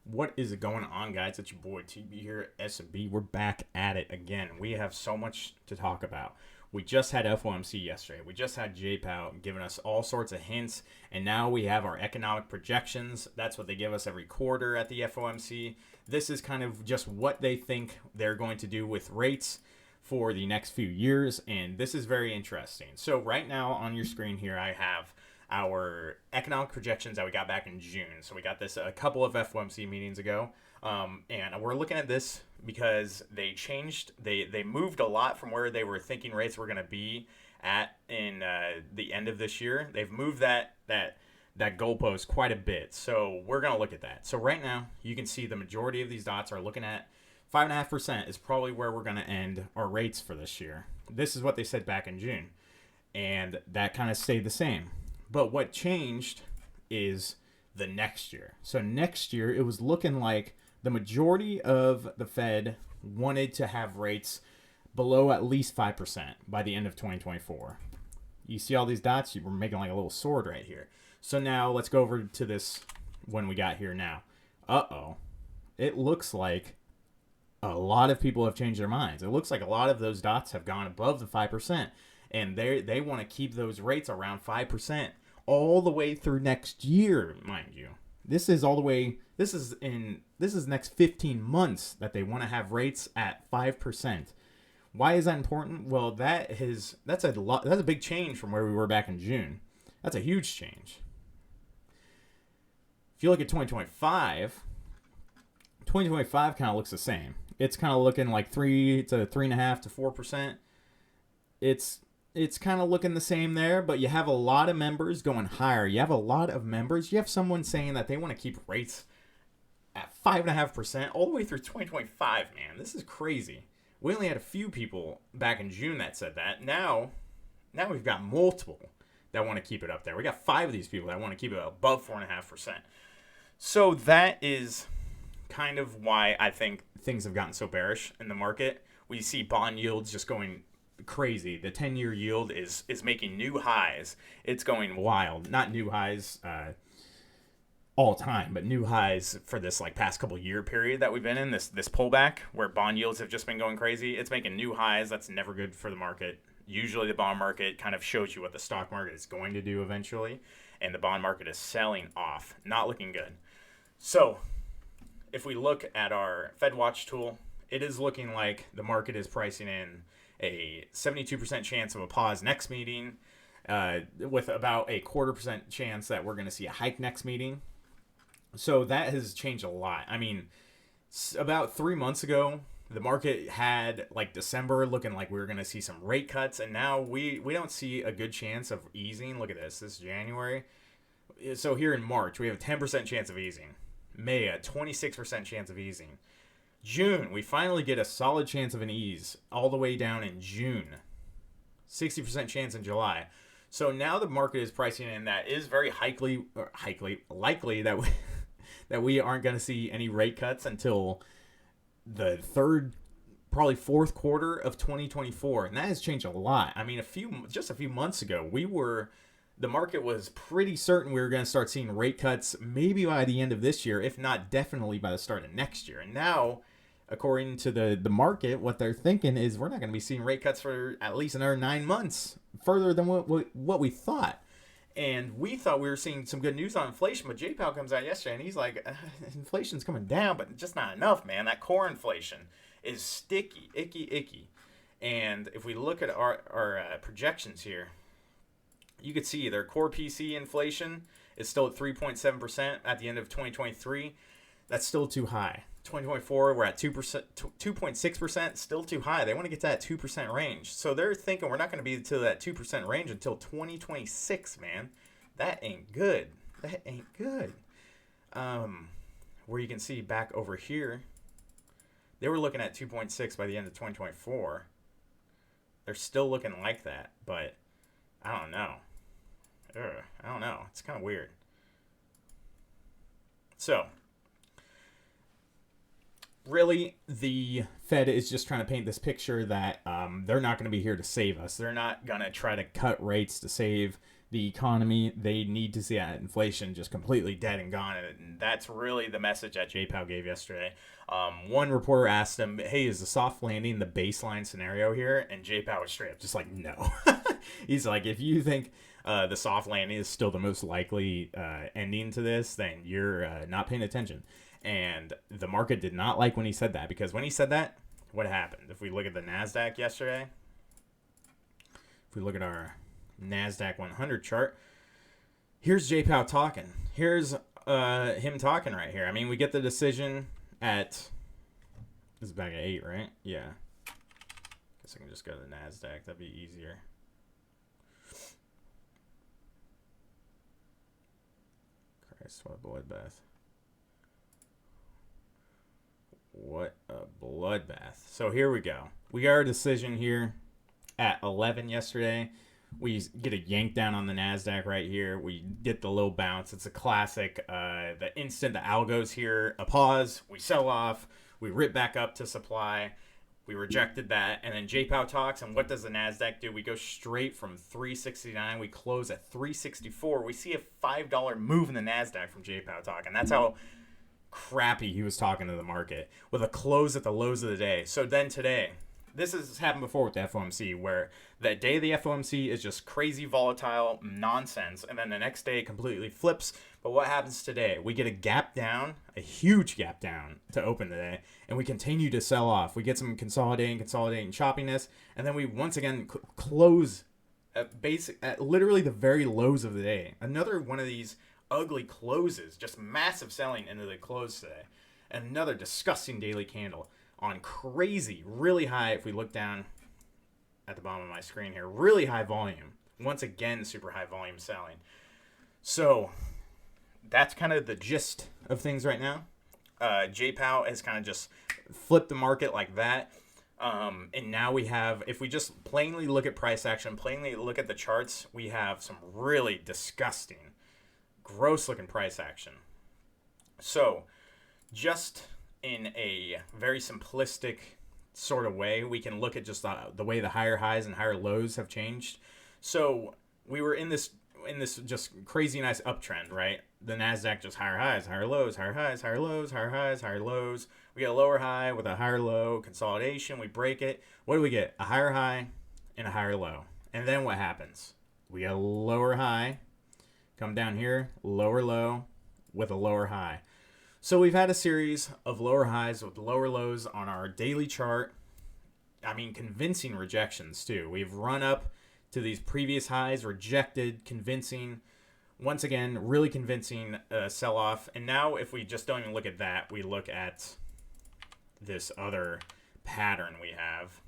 What is going on, guys? It's your boy TB here at S&B. We're back at it again. We have so much to talk about. We just had FOMC yesterday. We just had Jpow giving us all sorts of hints. And now we have our economic projections. That's what they give us every quarter at the FOMC. This is kind of just what they think they're going to do with rates for the next few years. And this is very interesting. So right now on your screen here, I have our economic projections that we got back in June. So we got this a couple of FOMC meetings ago. And we're looking at this because they changed, they moved a lot from where they were thinking rates were going to be at in the end of this year. They've moved that goalpost quite a bit. So we're going to look at that. So right now you can see the majority of these dots are looking at 5.5% is probably where we're going to end our rates for this year. This is what they said back in June. And that kind of stayed the same. But what changed is the next year. So next year, it was looking like the majority of the Fed wanted to have rates below at least 5% by the end of 2024. You see all these dots? We're making like a little sword right here. So now let's go over to this when we got here now. Uh-oh. It looks like a lot of people have changed their minds. It looks like a lot of those dots have gone above the 5%. And they want to keep those rates around 5% all the way through next year, mind you. This is next 15 months that they want to have rates at 5%. Why is that important? Well, that's a big change from where we were back in June. That's a huge change. If you look at 2025 kind of looks the same. It's kind of looking like 3 to 3.5 to 4%. It's kind of looking the same there, but you have a lot of members going higher. You have someone saying that they want to keep rates at 5.5% all the way through 2025, man. This is crazy. We only had a few people back in June that said that. Now we've got multiple that want to keep it up there. We got 5 of these people that want to keep it above 4.5%. So that is kind of why I think things have gotten so bearish in the market. We see bond yields just going crazy. The 10-year yield is making new highs. It's going wild. Not new highs all time, but new highs for this like past couple year period that we've been in, this pullback where bond yields have just been going crazy. It's making new highs. That's never good for the market. Usually the bond market kind of shows you what the stock market is going to do eventually, and the bond market is selling off. Not looking good. So if we look at our FedWatch tool, it is looking like the market is pricing in a 72% chance of a pause next meeting, with about a 0.25% chance that we're going to see a hike next meeting. So that has changed a lot. I mean, about 3 months ago, the market had like December looking like we were going to see some rate cuts, and now we don't see a good chance of easing. Look at this. This is January. So here in March, we have a 10% chance of easing. May, a 26% chance of easing. June, we finally get a solid chance of an ease all the way down in June. 60% chance in July. So now the market is pricing in that is very likely that we aren't going to see any rate cuts until the third, probably fourth quarter of 2024. And that has changed a lot. I mean, just a few months ago, the market was pretty certain we were going to start seeing rate cuts maybe by the end of this year, if not definitely by the start of next year. And now, according to the market, what they're thinking is we're not going to be seeing rate cuts for at least another 9 months, further than what we thought. And we thought we were seeing some good news on inflation, but Jpow comes out yesterday and he's like, inflation's coming down, but just not enough, man. That core inflation is sticky, icky. And if we look at our projections here, you could see their core PC inflation is still at 3.7% at the end of 2023. That's still too high. 2024, we're at 2.6%, still too high. They want to get to that 2% range. So they're thinking we're not going to be to that 2% range until 2026, man. That ain't good. Where you can see back over here, they were looking at 2.6 by the end of 2024. They're still looking like that, but I don't know. It's kind of weird. So really, the Fed is just trying to paint this picture that they're not going to be here to save us. They're not going to try to cut rates to save the economy. They need to see that inflation just completely dead and gone. And that's really the message that Jpow gave yesterday. One reporter asked him, hey, is the soft landing the baseline scenario here? And Jpow was straight up just like, no. He's like, if you think the soft landing is still the most likely ending to this, then you're not paying attention. And the market did not like when he said that, because when he said that, what happened? If we look at the Nasdaq yesterday, if we look at our Nasdaq 100 chart, here's Jpow talking. Here's him talking right here. I mean, we get the decision at, this is back at 8, right? Yeah. Guess I can just go to the Nasdaq. That'd be easier. Christ, what a bloodbath. What a bloodbath. So here we go. We got our decision here at 11 yesterday. We get a yank down on the Nasdaq right here. We get the low bounce. It's a classic. The instant the algo's here, a pause, we sell off, we rip back up to supply. We rejected that, and then Jpow talks, and what does the Nasdaq do? We go straight from 369. We close at 364. We see a $5 move in the Nasdaq from Jpow talk, and that's how crappy he was talking to the market, with a close at the lows of the day. So then today, this has happened before with the FOMC, where that day of the FOMC is just crazy volatile nonsense, and then the next day it completely flips. But what happens today? We get a gap down, a huge gap down to open today, and we continue to sell off. We get some consolidating choppiness, and then we once again close at literally the very lows of the day. Another one of these ugly closes, just massive selling into the close today. And another disgusting daily candle on crazy, really high, if we look down at the bottom of my screen here, really high volume. Once again, super high volume selling. So that's kind of the gist of things right now. Jpow has kind of just flipped the market like that. And now we have, if we just plainly look at price action, plainly look at the charts, we have some really disgusting, gross looking price action. So just in a very simplistic sort of way, we can look at just the way the higher highs and higher lows have changed. So we were in this just crazy nice uptrend, right? The Nasdaq just higher highs, higher lows, higher highs, higher lows, higher highs, higher lows. We get a lower high with a higher low, consolidation, we break it. What do we get? A higher high and a higher low. And then what happens? We get a lower high, come down here, lower low with a lower high. So we've had a series of lower highs with lower lows on our daily chart. I mean, convincing rejections too. We've run up to these previous highs, rejected, convincing, once again, really convincing sell-off. And now if we just don't even look at that, we look at this other pattern we have.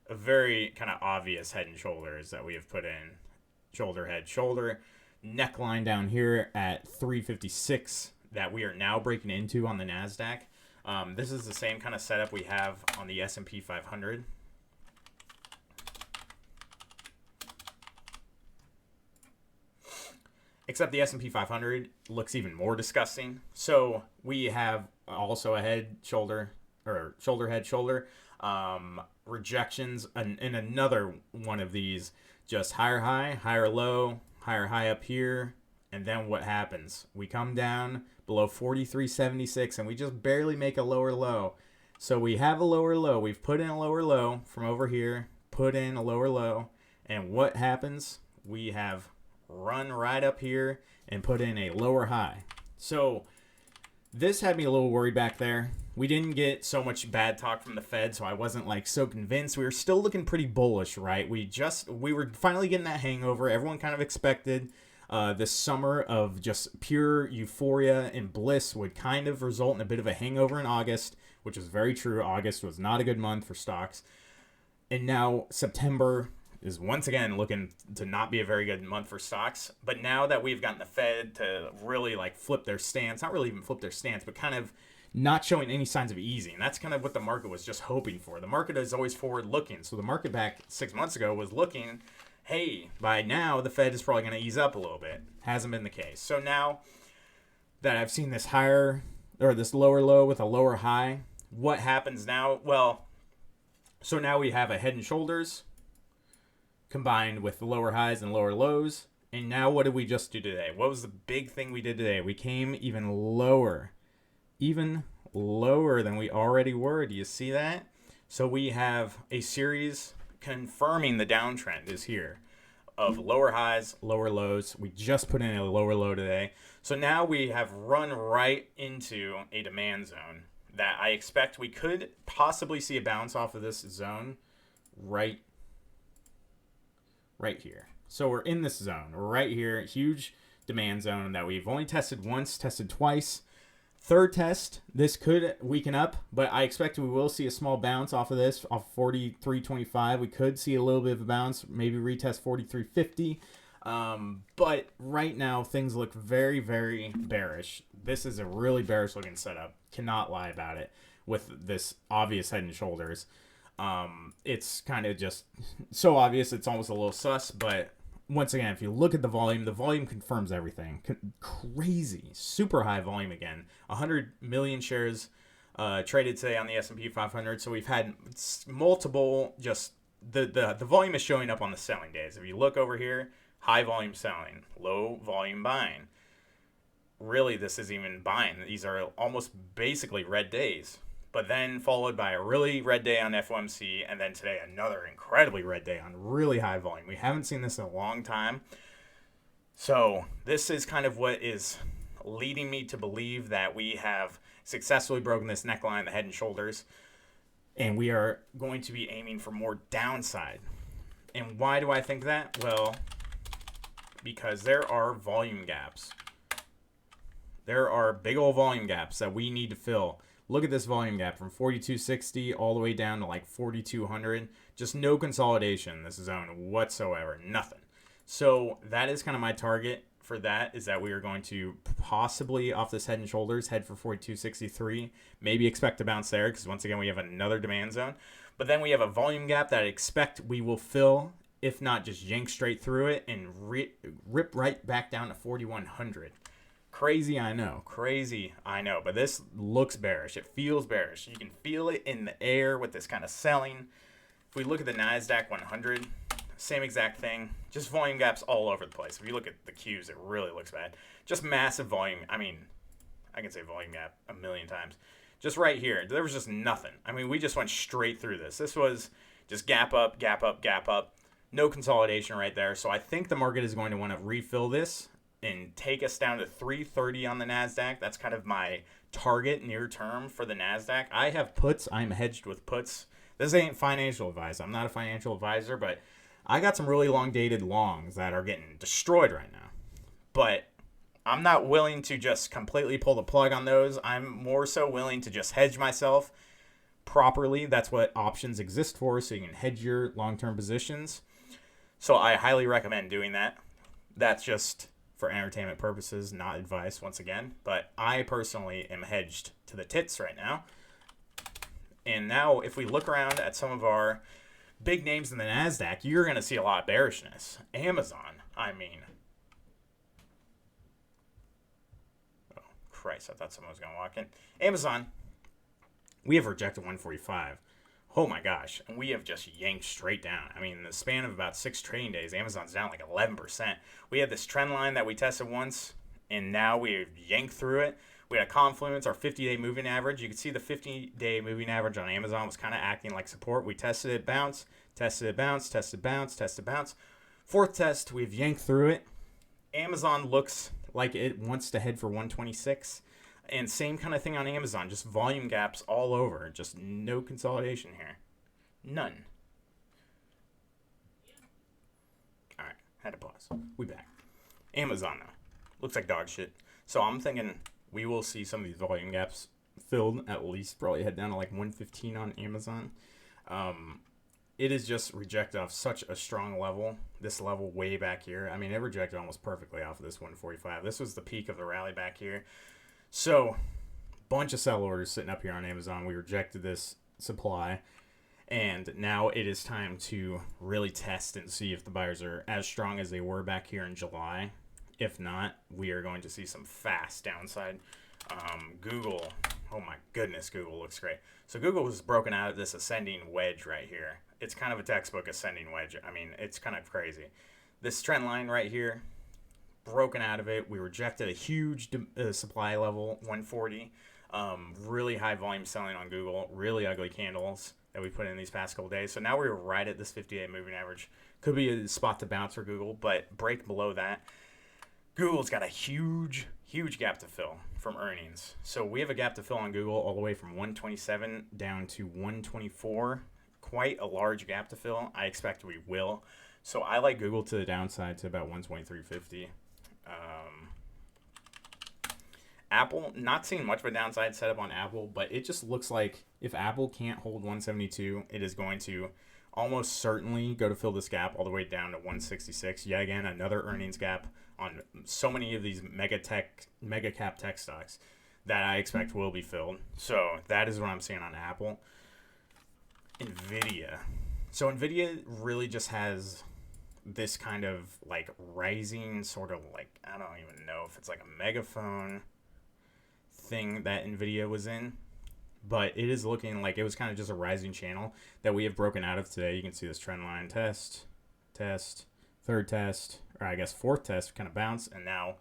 A very kind of obvious head and shoulders that we have put in. Shoulder, head, shoulder. Neckline down here at 356 that we are now breaking into on the Nasdaq. This is the same kind of setup we have on the S&P 500. Except the S&P 500 looks even more disgusting. So we have also a head, shoulder, or shoulder, head, shoulder. Rejections, and another one of these, just higher high, higher low, higher high up here. And then what happens? We come down below 43.76 and we just barely make a lower low. So we have a lower low. We've put in a lower low from over here, put in a lower low. And what happens? We have run right up here and put in a lower high. So this had me a little worried back there. We didn't get so much bad talk from the Fed, so I wasn't like so convinced. We were still looking pretty bullish, right? We were finally getting that hangover. Everyone kind of expected this summer of just pure euphoria and bliss would kind of result in a bit of a hangover in August, which was very true. August was not a good month for stocks. And now September is once again looking to not be a very good month for stocks. But now that we've gotten the Fed to really like flip their stance, not really even flip their stance, but kind of not showing any signs of easing. That's kind of what the market was just hoping for. The market is always forward looking. So the market back 6 months ago was looking, hey, by now the Fed is probably going to ease up a little bit. Hasn't been the case. So now that I've seen this higher or this lower low with a lower high, what happens now? Well, so now we have a head and shoulders, combined with the lower highs and lower lows. And now what did we just do today? What was the big thing we did today? We came even lower than we already were. Do you see that? So we have a series confirming the downtrend is here of lower highs, lower lows. We just put in a lower low today. So now we have run right into a demand zone that I expect we could possibly see a bounce off of this zone right here. So we're in this zone right here, huge demand zone that we've only tested once, tested twice. Third test, this could weaken up, but I expect we will see a small bounce off of this, off 43.25. We could see a little bit of a bounce, maybe retest 43.50. But right now, things look very, very bearish. This is a really bearish looking setup. Cannot lie about it with this obvious head and shoulders. It's kind of just so obvious, it's almost a little sus, but once again, if you look at the volume confirms everything. Crazy, super high volume again. 100 million shares traded today on the S&P 500. So we've had multiple, just the volume is showing up on the selling days. If you look over here, high volume selling, low volume buying. Really, this isn't even buying. These are almost basically red days. But then followed by a really red day on FOMC, and then today another incredibly red day on really high volume. We haven't seen this in a long time. So this is kind of what is leading me to believe that we have successfully broken this neckline, the head and shoulders, and we are going to be aiming for more downside. And why do I think that? Well, because there are volume gaps. There are big old volume gaps that we need to fill. Look at this volume gap from 4260 all the way down to like 4200. Just no consolidation in this zone whatsoever. Nothing. So that is kind of my target for that, is that we are going to possibly off this head and shoulders head for 4263. Maybe expect a bounce there because once again we have another demand zone. But then we have a volume gap that I expect we will fill, if not just yank straight through it and rip right back down to 4100. Crazy, I know. But this looks bearish. It feels bearish. You can feel it in the air with this kind of selling. If we look at the Nasdaq 100, same exact thing. Just volume gaps all over the place. If you look at the Qs, it really looks bad. Just massive volume. I mean, I can say volume gap a million times. Just right here, there was just nothing. I mean, we just went straight through this. This was just gap up, gap up, gap up. No consolidation right there. So I think the market is going to want to refill this and take us down to 330 on the Nasdaq. That's kind of my target near term for the Nasdaq. I have puts. I'm hedged with puts. This ain't financial advice. I'm not a financial advisor, but I got some really long dated longs that are getting destroyed right now. But I'm not willing to just completely pull the plug on those. I'm more so willing to just hedge myself properly. That's what options exist for, so you can hedge your long-term positions. So I highly recommend doing that. That's just for entertainment purposes, not advice once again. But I personally am hedged to the tits right now. And now if we look around at some of our big names in the Nasdaq, you're going to see a lot of bearishness. Amazon, I mean. Oh, Christ, I thought someone was going to walk in. Amazon, we have rejected 145. Oh my gosh, and we have just yanked straight down. I mean, in the span of about 6 trading days, Amazon's down like 11%. We had this trend line that we tested once, and now we've yanked through it. We had a confluence, our 50-day moving average. You can see the 50-day moving average on Amazon was kind of acting like support. We tested it, bounce, tested it, bounce, tested, bounce, tested, bounce. Fourth test, we've yanked through it. Amazon looks like it wants to head for 126. And same kind of thing on Amazon, just volume gaps all over. Just no consolidation here. None. All right, had to pause. We back. Amazon, though. Looks like dog shit. So I'm thinking we will see some of these volume gaps filled, at least probably head down to like 115 on Amazon. It is just rejected off such a strong level. This level way back here. I mean, it rejected almost perfectly off of this 145. This was the peak of the rally back here. So, bunch of sell orders sitting up here on Amazon. We rejected this supply, and now it is time to really test and see if the buyers are as strong as they were back here in July. If not, we are going to see some fast downside. Google, oh my goodness, Google looks great. So Google was broken out of this ascending wedge right here, it's kind of a textbook ascending wedge. I mean, it's kind of crazy. This trend line right here, broken out of it. We rejected a huge supply level, 140. Really high volume selling on Google. Really ugly candles that we put in these past couple days. So now we're right at this 58 moving average. Could be a spot to bounce for Google, but break below that. Google's got a huge gap to fill from earnings. So we have a gap to fill on Google all the way from 127 down to 124. Quite a large gap to fill. I expect we will. So I like Google to the downside to about 123.50. Apple, not seeing much of a downside setup on Apple, but it just looks like if Apple can't hold 172, it is going to almost certainly go to fill this gap all the way down to 166. Yet again, another earnings gap on so many of these mega cap tech stocks that I expect will be filled. So that is what I'm seeing on Apple. Nvidia. So Nvidia really just has this kind of like rising sort of like, I don't even know if it's like a megaphone thing that Nvidia was in, but it is looking like it was kind of just a rising channel that we have broken out of today. You can see this trend line, test, third test, or I guess fourth test, kind of bounce, and now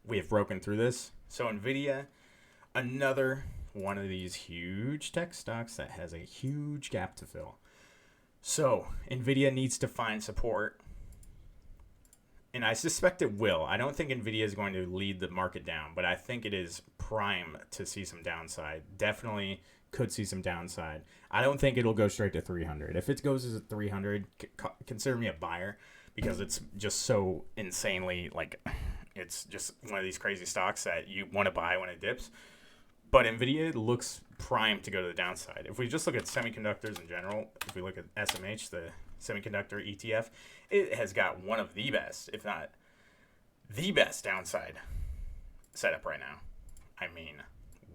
we have broken through this. So Nvidia, another one of these huge tech stocks that has a huge gap to fill. So Nvidia needs to find support, and I suspect it will. I don't think Nvidia is going to lead the market down, but I think it is prime to see some downside. Definitely could see some downside. I don't think it'll go straight to 300. If it goes to 300, consider me a buyer, because it's just so insanely, like, it's just one of these crazy stocks that you want to buy when it dips. But Nvidia looks primed to go to the downside. If we just look at semiconductors in general, if we look at SMH, the semiconductor ETF, it has got one of the best, if not the best downside setup right now. I mean,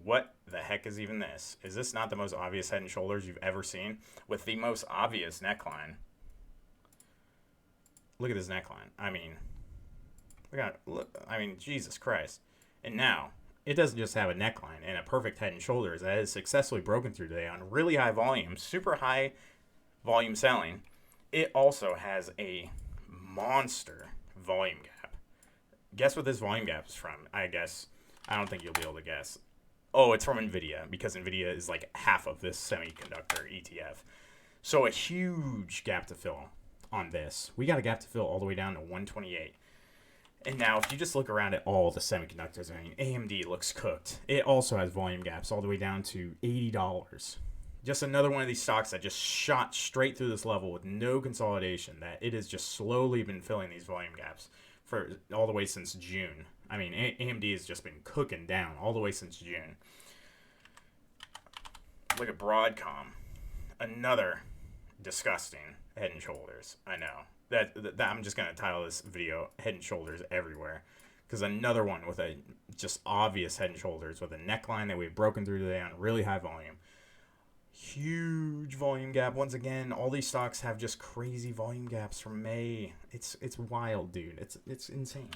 what the heck is even this? Is this not the most obvious head and shoulders you've ever seen with the most obvious neckline? Look at this neckline. I mean, Jesus Christ. And now, it doesn't just have a neckline and a perfect head and shoulders that is successfully broken through today on really high volume, super high volume selling. It also has a monster volume gap. Guess what this volume gap is from? I don't think you'll be able to guess. Oh, it's from Nvidia, because Nvidia is like half of this semiconductor ETF. So a huge gap to fill on this. We got a gap to fill all the way down to 128. And now if you just look around at all the semiconductors, I mean, AMD looks cooked. It also has volume gaps all the way down to $80. Just another one of these stocks that just shot straight through this level with no consolidation, that it has just slowly been filling these volume gaps for all the way since June. I mean, AMD has just been cooking down all the way since June. Look at Broadcom. Another disgusting head and shoulders. I know. That I'm just going to title this video Head and Shoulders Everywhere, because another one with a just obvious head and shoulders with a neckline that we've broken through today on really high volume. Huge volume gap. Once again, all these stocks have just crazy volume gaps from May. It's wild, dude. It's insane.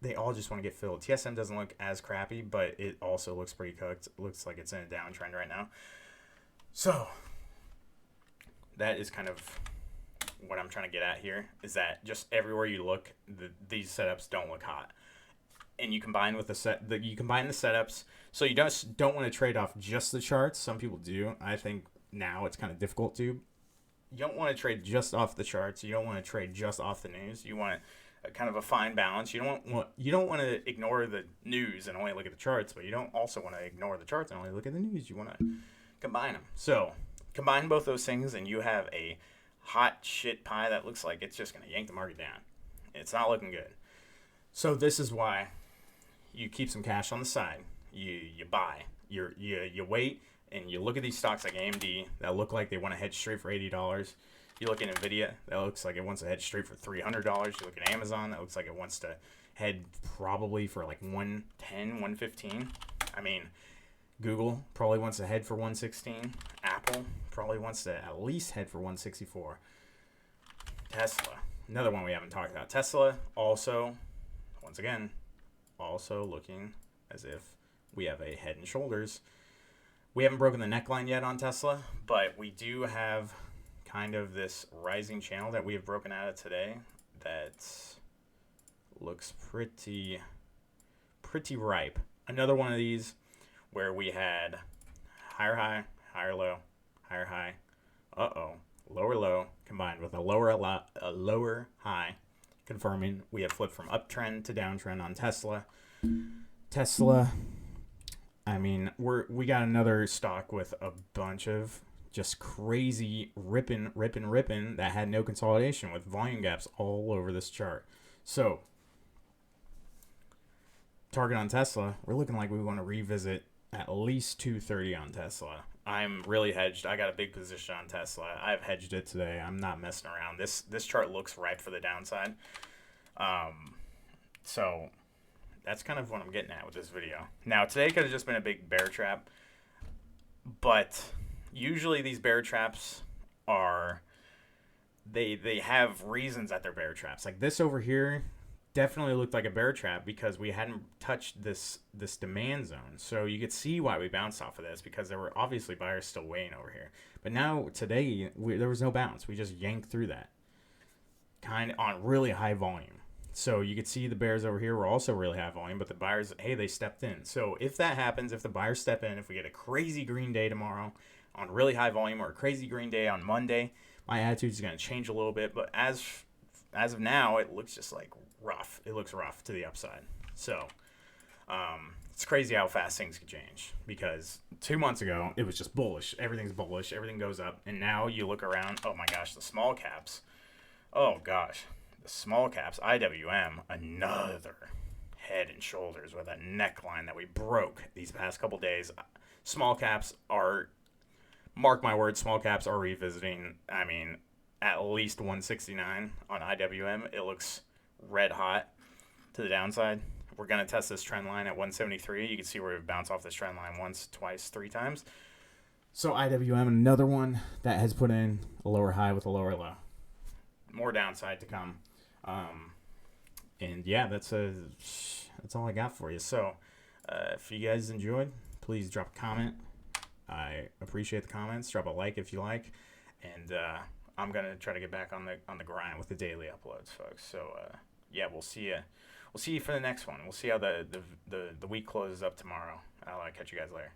They all just want to get filled. TSM doesn't look as crappy, but it also looks pretty cooked. It looks like it's in a downtrend right now. So that is kind of what I'm trying to get at here, is that just everywhere you look, these setups don't look hot. And you combine with the setups, so you don't want to trade off just the charts. Some people do. I think now it's kind of difficult to. You don't want to trade just off the charts. You don't want to trade just off the news. You want kind of a fine balance. You don't want to ignore the news and only look at the charts, but you don't also want to ignore the charts and only look at the news. You want to combine them. So combine both those things, and you have a hot shit pie that looks like it's just going to yank the market down. It's not looking good. So this is why you keep some cash on the side. You buy. You wait, and you look at these stocks like AMD that look like they want to head straight for $80. You look at Nvidia that looks like it wants to head straight for $300. You look at Amazon that looks like it wants to head probably for like 110, 115. I mean, Google probably wants to head for 116. Apple probably wants to at least head for 164. Tesla, another one we haven't talked about. Tesla also, once again, also looking as if we have a head and shoulders. We haven't broken the neckline yet on Tesla, but we do have kind of this rising channel that we have broken out of today that looks pretty ripe. Another one of these where we had higher high, higher low, higher high, lower low combined with a lower high, confirming we have flipped from uptrend to downtrend on Tesla. I mean, we got another stock with a bunch of just crazy ripping that had no consolidation with volume gaps all over this chart. So target on Tesla, we're looking like we want to revisit at least 230 on Tesla. I'm really hedged. I got a big position on Tesla. I've hedged it today. I'm not messing around. This chart looks ripe for the downside. So that's kind of what I'm getting at with this video. Now, today could have just been a big bear trap, but usually these bear traps are, they have reasons that they're bear traps. Like this over here definitely looked like a bear trap because we hadn't touched this demand zone. So you could see why we bounced off of this, because there were obviously buyers still waiting over here. But now today there was no bounce. We just yanked through that kind of on really high volume. So you could see the bears over here were also really high volume, but the buyers, hey, they stepped in. So if that happens, if the buyers step in, if we get a crazy green day tomorrow on really high volume or a crazy green day on Monday, my attitude is going to change a little bit. But as of now, it looks just like rough. It looks rough to the upside. So it's crazy how fast things can change, because 2 months ago, it was just bullish. Everything's bullish. Everything goes up. And now you look around, oh my gosh, the small caps. Oh gosh. The small caps, IWM, another head and shoulders with a neckline that we broke these past couple days. Small caps are, mark my words, small caps are revisiting, I mean, at least 169 on IWM. It looks red hot to the downside. We're going to test this trend line at 173. You can see where we bounce off this trend line once, twice, 3 times. So IWM, another one that has put in a lower high with a lower low. More downside to come. And yeah, that's all I got for you. So if you guys enjoyed, please drop a comment. I appreciate the comments. Drop a like if you like, and I'm gonna try to get back on the grind with the daily uploads, folks. So yeah, we'll see you for the next one. We'll see how the week closes up tomorrow. I'll catch you guys later.